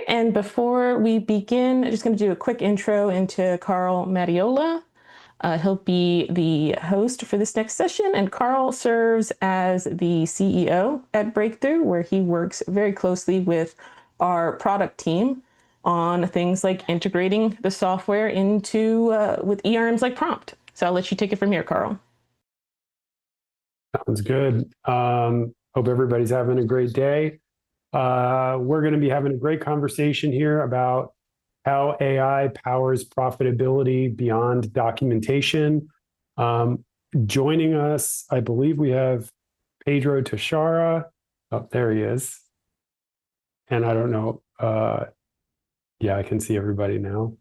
and before we begin, I'm just going to do a quick intro into Carl Mattiola. He'll be the host for this next session, and Carl serves as the CEO at Breakthrough, where he works very closely with our product team on things like integrating the software into with ERMs like Prompt. So I'll let you take it from here, Carl. Sounds good. Hope everybody's having a great day. We're going to be having a great conversation here about how AI powers profitability beyond documentation. Joining us, I believe we have Pedro Teixeira. Oh, there he is. And I don't know. Yeah, I can see everybody now.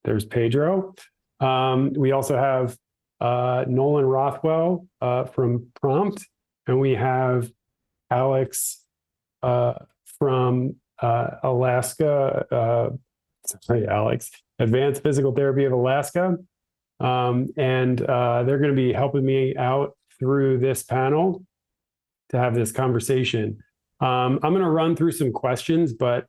There's Pedro. We also have Nolan Rothwell from Prompt, and we have Alex from Alaska. Sorry, Alex, Advanced Physical Therapy of Alaska. And they're going to be helping me out through this panel to have this conversation. I'm going to run through some questions, but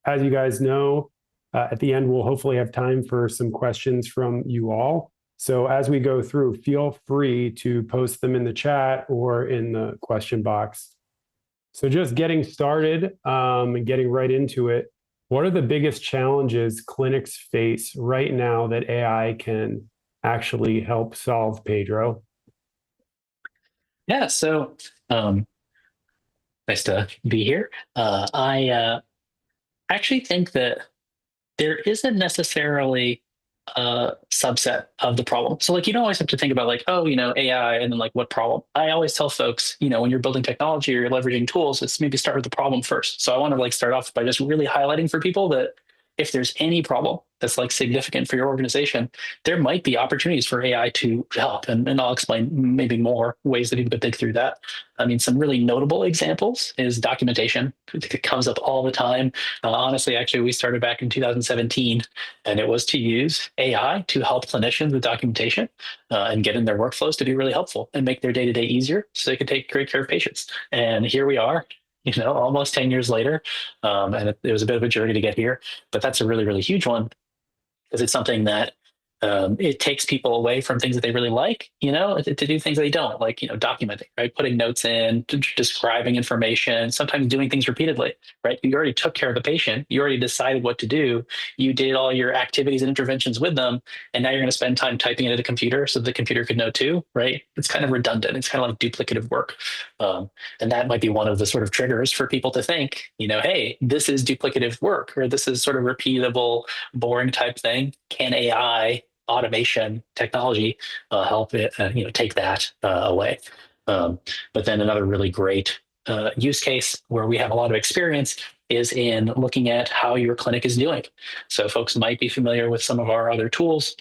as you guys know, at the end, we'll hopefully have time for some questions from you all. So as we go through, feel free to post them in the chat or in the question box. So just getting started and getting right into it, what are the biggest challenges clinics face right now that AI can actually help solve, Pedro? Yeah, so nice to be here. I actually think that there isn't necessarily a subset of the problem. So like, you don't always have to think about like, oh, AI and then like what problem. I always tell folks, when you're building technology or you're leveraging tools, it's maybe start with the problem first. So I want to like start off by just really highlighting for people that if there's any problem that's like significant for your organization, there might be opportunities for AI to help. And I'll explain maybe more ways that you can think through that. I mean, some really notable examples is documentation. It comes up all the time. Honestly, actually, we started back in 2017, and it was to use AI to help clinicians with documentation and get in their workflows to be really helpful and make their day-to-day easier so they could take great care of patients. And here we are, almost 10 years later. And it was a bit of a journey to get here, but that's a really, really huge one because it's something that it takes people away from things that they really like, to do things they don't like, documenting, right? Putting notes in, describing information, sometimes doing things repeatedly, right? You already took care of the patient. You already decided what to do. You did all your activities and interventions with them. And now you're going to spend time typing it at a computer so the computer could know too, right? It's kind of redundant. It's kind of like duplicative work. And that might be one of the sort of triggers for people to think, hey, this is duplicative work, or this is sort of repeatable, boring type thing. Can AI automation technology help it take that away? But then another really great use case where we have a lot of experience is in looking at how your clinic is doing. So folks might be familiar with some of our other tools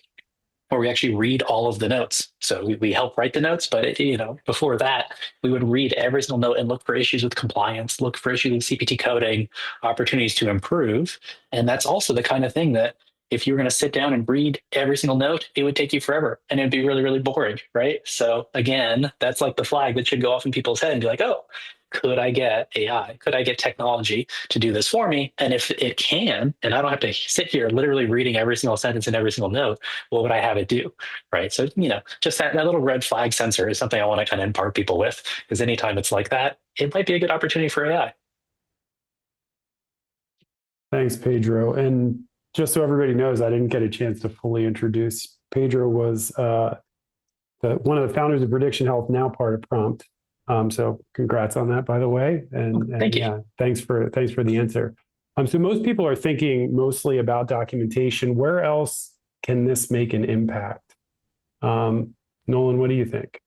where we actually read all of the notes. So we help write the notes, but before that, we would read every single note and look for issues with compliance, look for issues with CPT coding, opportunities to improve. And that's also the kind of thing that if you were going to sit down and read every single note, it would take you forever and it'd be really, really boring, right? So again, that's like the flag that should go off in people's head and be like, oh, could I get AI? Could I get technology to do this for me? And if it can, and I don't have to sit here literally reading every single sentence and every single note, what would I have it do, right? So, just that little red flag sensor is something I want to kind of impart people with, because anytime it's like that, it might be a good opportunity for AI. Thanks, Pedro. And just so everybody knows, I didn't get a chance to fully introduce. Pedro was one of the founders of Prediction Health, now part of Prompt. So congrats on that, by the way. And thank you. Yeah, thanks for the answer. So most people are thinking mostly about documentation. Where else can this make an impact? Nolan, what do you think?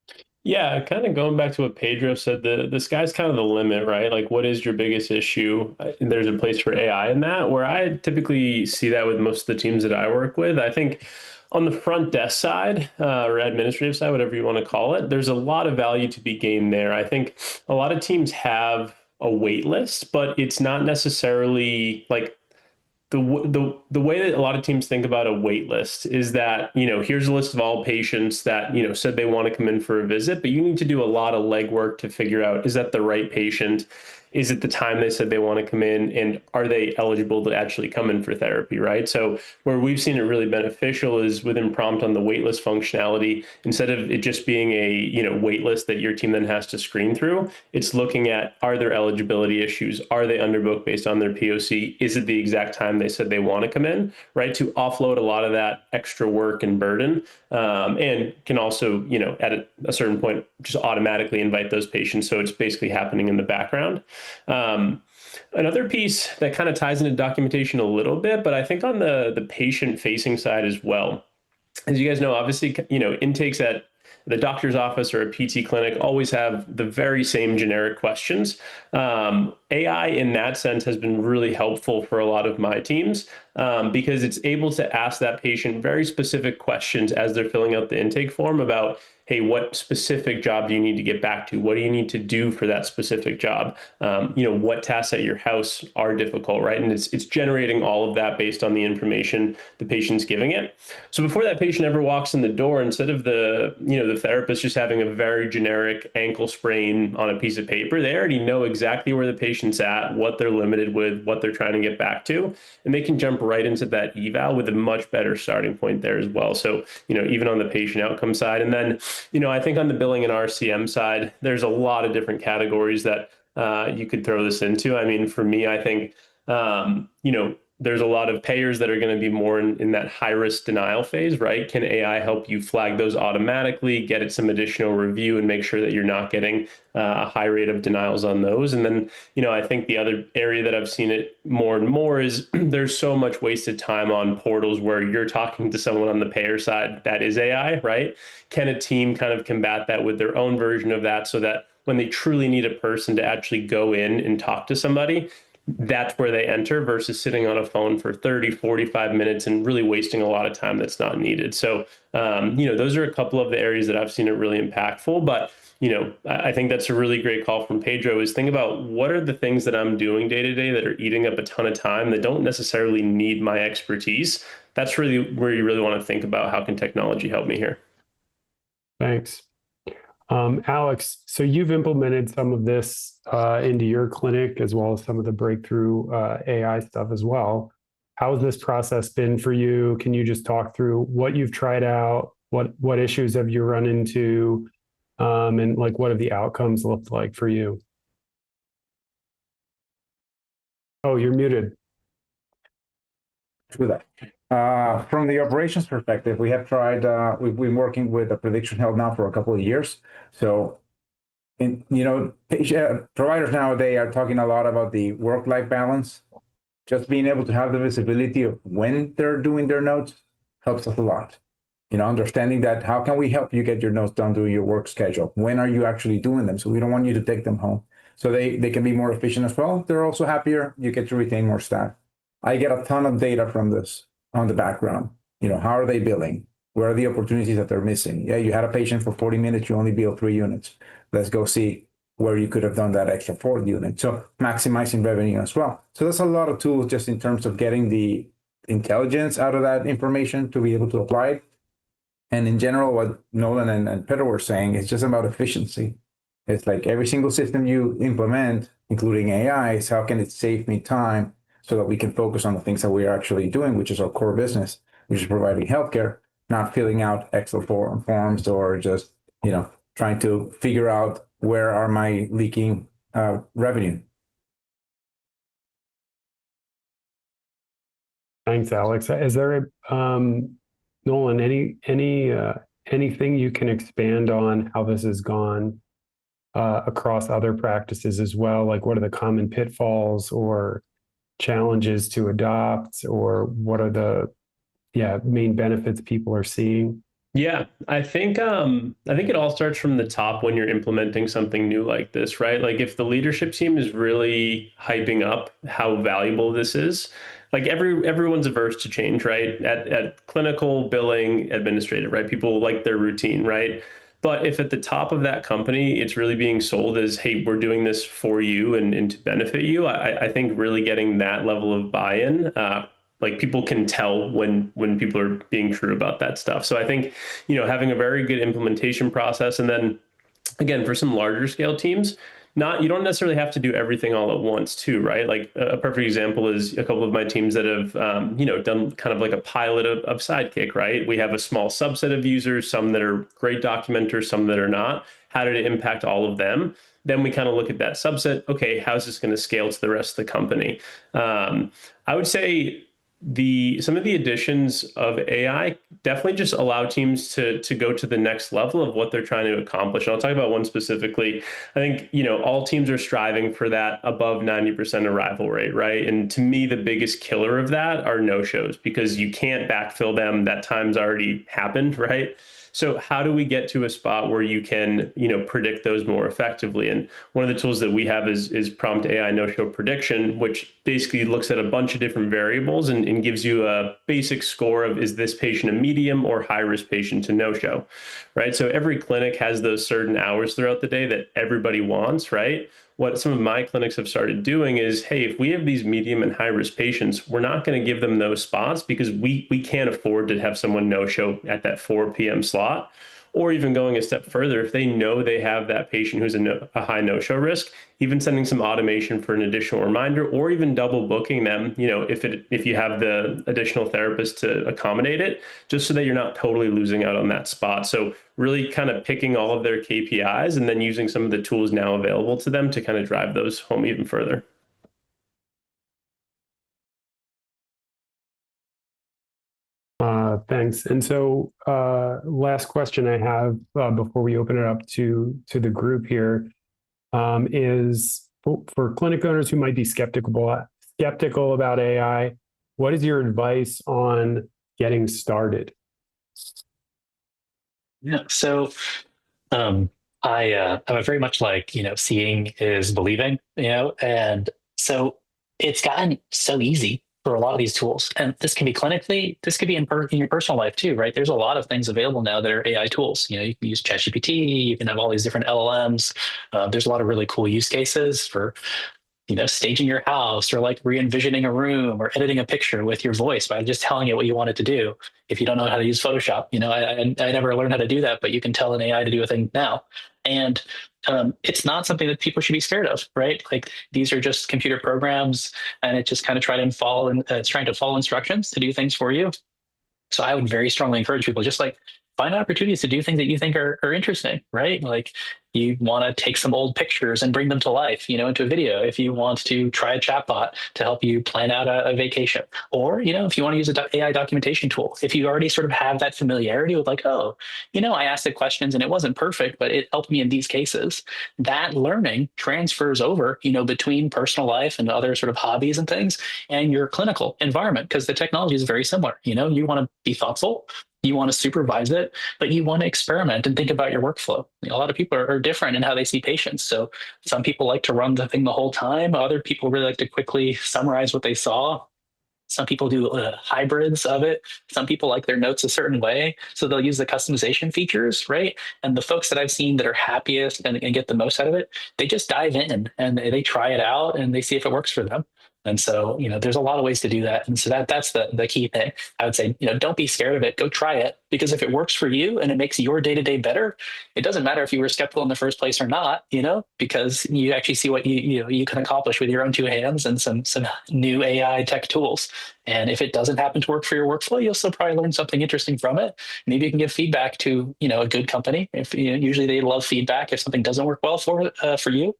Yeah, kind of going back to what Pedro said, the sky's kind of the limit, right? Like, what is your biggest issue? There's a place for AI in that, where I typically see that with most of the teams that I work with. I think on the front desk side or administrative side, whatever you want to call it, there's a lot of value to be gained there. I think a lot of teams have a wait list, but it's not necessarily like the way that a lot of teams think about a wait list is that, here's a list of all patients that, said they want to come in for a visit, but you need to do a lot of legwork to figure out, is that the right patient? is it the time they said they want to come in, and are they eligible to actually come in for therapy, right? So where we've seen it really beneficial is within Prompt on the waitlist functionality. Instead of it just being a waitlist that your team then has to screen through, it's looking at, are there eligibility issues? Are they underbooked based on their POC? Is it the exact time they said they want to come in, right? To offload a lot of that extra work and burden, and can also, at a certain point, just automatically invite those patients. So it's basically happening in the background. Another piece that kind of ties into documentation a little bit, but I think on the patient facing side as well, as you guys know, obviously, intakes at the doctor's office or a PT clinic always have the very same generic questions. AI in that sense has been really helpful for a lot of my teams, because it's able to ask that patient very specific questions as they're filling out the intake form about, hey, what specific job do you need to get back to? What do you need to do for that specific job? What tasks at your house are difficult, right? And it's generating all of that based on the information the patient's giving it. So before that patient ever walks in the door, instead of the therapist just having a very generic ankle sprain on a piece of paper, they already know exactly where the patient's at, what they're limited with, what they're trying to get back to, and they can jump right into that eval with a much better starting point there as well. So, even on the patient outcome side. And then, I think on the billing and RCM side, there's a lot of different categories that you could throw this into. I mean, for me, I think, there's a lot of payers that are going to be more in that high risk denial phase, right? Can AI help you flag those automatically, get it some additional review, and make sure that you're not getting a high rate of denials on those? And then, I think the other area that I've seen it more and more is there's so much wasted time on portals where you're talking to someone on the payer side that is AI, right? Can a team kind of combat that with their own version of that, so that when they truly need a person to actually go in and talk to somebody, that's where they enter, versus sitting on a phone for 30, 45 minutes and really wasting a lot of time that's not needed. So, those are a couple of the areas that I've seen it really impactful. But, I think that's a really great call from Pedro, is think about what are the things that I'm doing day to day that are eating up a ton of time that don't necessarily need my expertise. That's really where you really want to think about, how can technology help me here? Thanks. Alex, so you've implemented some of this into your clinic, as well as some of the breakthrough AI stuff as well. How has this process been for you? Can you just talk through what you've tried out? What issues have you run into? And what have the outcomes looked like for you? Oh, you're muted. Do that. From the operations perspective, we have tried, we've been working with a prediction health now for a couple of years. So, providers nowadays are talking a lot about the work-life balance. Just being able to have the visibility of when they're doing their notes helps us a lot. Understanding that, how can we help you get your notes done during your work schedule? When are you actually doing them? So we don't want you to take them home. So they can be more efficient as well. They're also happier. You get to retain more staff. I get a ton of data from this on the background. How are they billing? Where are the opportunities that they're missing? Yeah, you had a patient for 40 minutes, you only bill 3 units. Let's go see where you could have done that extra 4th unit. So maximizing revenue as well. So there's a lot of tools just in terms of getting the intelligence out of that information to be able to apply it. And in general, what Nolan and Pedro were saying is just about efficiency. It's like every single system you implement, including AI, is how can it save me time so that we can focus on the things that we are actually doing, which is our core business, which is providing healthcare, not filling out Excel forms or just, trying to figure out where are my leaking revenue. Thanks, Alex. Is there Nolan, anything you can expand on how this has gone across other practices as well? What are the common pitfalls or challenges to adopt, or what are the main benefits people are seeing? Yeah, I think it all starts from the top when you're implementing something new like this, right? If the leadership team is really hyping up how valuable this is, everyone's averse to change, right? At clinical, billing, administrative, right? People like their routine, right? But if at the top of that company, it's really being sold as, hey, we're doing this for you and to benefit you, I think really getting that level of buy-in, people can tell when people are being true about that stuff. So I think, having a very good implementation process, and then again, for some larger scale teams, you don't necessarily have to do everything all at once too, right? Like a perfect example is a couple of my teams that have, done kind of like a pilot of Sidekick, right? We have a small subset of users, some that are great documenters, some that are not. How did it impact all of them? Then we kind of look at that subset. Okay, how's this going to scale to the rest of the company? I would say some of the additions of AI definitely just allow teams to go to the next level of what they're trying to accomplish. And I'll talk about one specifically. I think, all teams are striving for that above 90% arrival rate, right? And to me, the biggest killer of that are no-shows, because you can't backfill them. That time's already happened, right? So how do we get to a spot where you can, predict those more effectively? And one of the tools that we have is Prompt AI No-Show Prediction, which basically looks at a bunch of different variables and gives you a basic score of, is this patient a medium or high-risk patient to no-show, right? So every clinic has those certain hours throughout the day that everybody wants, right? What some of my clinics have started doing is, hey, if we have these medium and high risk patients, we're not going to give them those spots because we can't afford to have someone no show at that 4 p.m. slot. Or even going a step further, if they know they have that patient who's a high no-show risk, even sending some automation for an additional reminder, or even double booking them, if you have the additional therapist to accommodate it, just so that you're not totally losing out on that spot. So really kind of picking all of their KPIs and then using some of the tools now available to them to kind of drive those home even further. Thanks. And so last question I have before we open it up to the group here is for clinic owners who might be skeptical about AI, what is your advice on getting started? Yeah. So I'm very much like, seeing is believing, and so it's gotten so easy for a lot of these tools. And this can be clinically, this could be in your personal life too, right? There's a lot of things available now that are AI tools. You can use ChatGPT, you can have all these different LLMs. There's a lot of really cool use cases for staging your house, or like re-envisioning a room, or editing a picture with your voice by just telling it what you want it to do. If you don't know how to use Photoshop, I never learned how to do that, but you can tell an AI to do a thing now. And it's not something that people should be scared of, right? Like, these are just computer programs, and it just kind of it's trying to follow instructions to do things for you. So I would very strongly encourage people, just like, find opportunities to do things that you think are interesting, right? Like, you want to take some old pictures and bring them to life, into a video. If you want to try a chatbot to help you plan out a vacation, or, if you want to use an AI documentation tool, if you already sort of have that familiarity with, like, oh, I asked it questions and it wasn't perfect, but it helped me in these cases. That learning transfers over, between personal life and other sort of hobbies and things, and your clinical environment, because the technology is very similar. You want to be thoughtful, you want to supervise it, but you want to experiment and think about your workflow. A lot of people are different in how they see patients. So some people like to run the thing the whole time. Other people really like to quickly summarize what they saw. Some people do hybrids of it. Some people like their notes a certain way, so they'll use the customization features, right? And the folks that I've seen that are happiest and get the most out of it, they just dive in and they try it out and they see if it works for them. And so, there's a lot of ways to do that. And so that's the key thing. I would say, don't be scared of it. Go try it, because if it works for you and it makes your day-to-day better, it doesn't matter if you were skeptical in the first place or not, because you actually see what you can accomplish with your own two hands and some new AI tech tools. And if it doesn't happen to work for your workflow, you'll still probably learn something interesting from it. Maybe you can give feedback to, a good company. If usually they love feedback if something doesn't work well for you,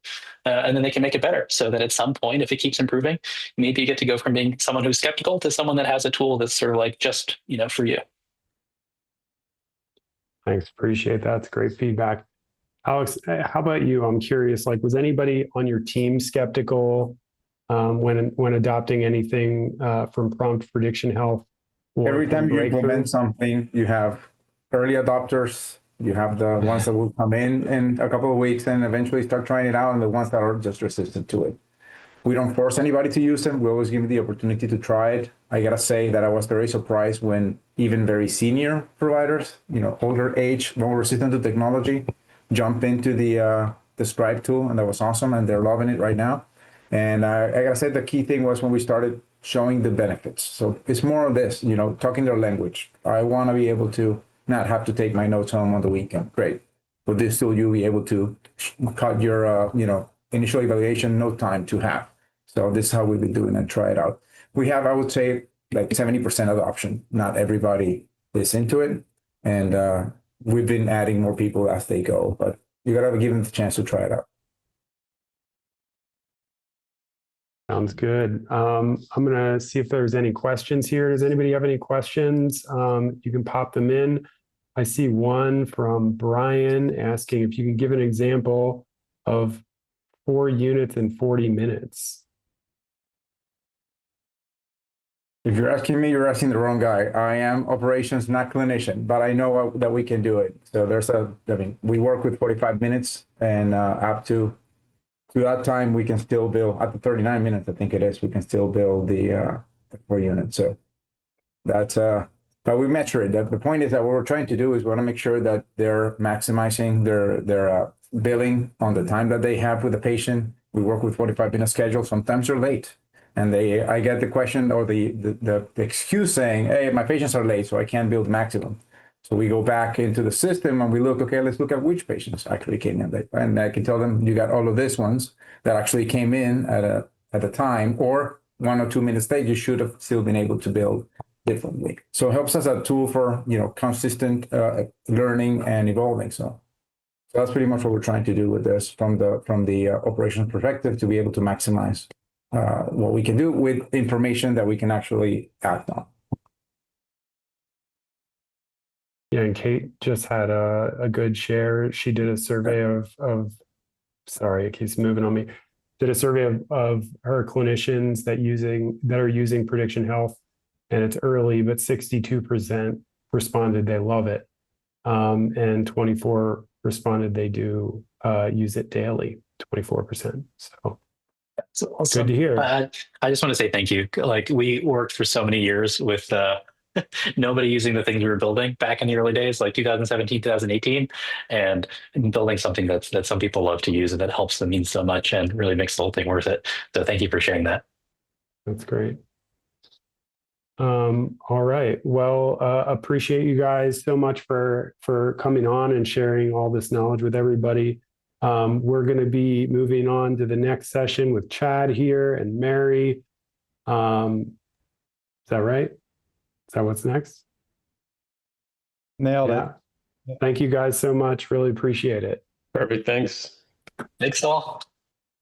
and then they can make it better, so that at some point, if it keeps improving, maybe you get to go from being someone who's skeptical to someone that has a tool that's sort of like just, for you. Thanks. Appreciate that. It's great feedback. Alex, how about you? I'm curious, like, was anybody on your team skeptical when adopting anything from Prompt Prediction Health? Every time you implement something, you have early adopters, you have the ones that will come in a couple of weeks and eventually start trying it out, and the ones that are just resistant to it. We don't force anybody to use them. We always give them the opportunity to try it. I gotta say that I was very surprised when even very senior providers, older age, more resistant to technology, jump into the Scribe tool, and that was awesome, and they're loving it right now. And I gotta say the key thing was when we started showing the benefits. So it's more of this, talking their language. I want to be able to not have to take my notes home on the weekend. Great. With this tool, you'll be able to cut your, initial evaluation, no time to have. So this is how we've been doing and try it out. We have, I would say, like 70% adoption. Not everybody is into it. And we've been adding more people as they go, but you got to give them the chance to try it out. Sounds good. I'm going to see if there's any questions here. Does anybody have any questions? You can pop them in. I see one from Brian asking if you can give an example of 4 units in 40 minutes. If you're asking me, you're asking the wrong guy. I am operations, not clinician, but I know that we can do it. So we work with 45 minutes, and up to that time, we can still build, up to 39 minutes, I think it is, we can still build the 4 units. So that's, but we measure it. The point is that what we're trying to do is we want to make sure that they're maximizing their billing on the time that they have with the patient. We work with 45-minute schedules. Sometimes they're late. And I get the question or the excuse saying, hey, my patients are late, so I can't build maximum. So we go back into the system and we look, okay, let's look at which patients actually came in late. And I can tell them, you got all of these ones that actually came in at a time, or 1 or 2 minutes late, you should have still been able to build differently. So it helps us a tool for, consistent learning and evolving. So that's pretty much what we're trying to do with this from the operations perspective, to be able to maximize what we can do with information that we can actually act on. Yeah, and Kate just had a good share. She did a survey of sorry, it keeps moving on me. Did a survey of her clinicians that are using Prediction Health, and it's early, but 62% responded they love it, and 24 responded they do use it daily. 24%. So. Awesome. Good to hear. I just want to say thank you. Like, we worked for so many years with nobody using the things we were building back in the early days, like 2017, 2018, and building something that some people love to use and that helps them mean so much and really makes the whole thing worth it. So thank you for sharing that. That's great. All right. Well, appreciate you guys so much for coming on and sharing all this knowledge with everybody. We're going to be moving on to the next session with Chad here and Mary. Is that right? Is that what's next? Nailed it. Thank you guys so much. Really appreciate it. Perfect. Thanks. Thanks all.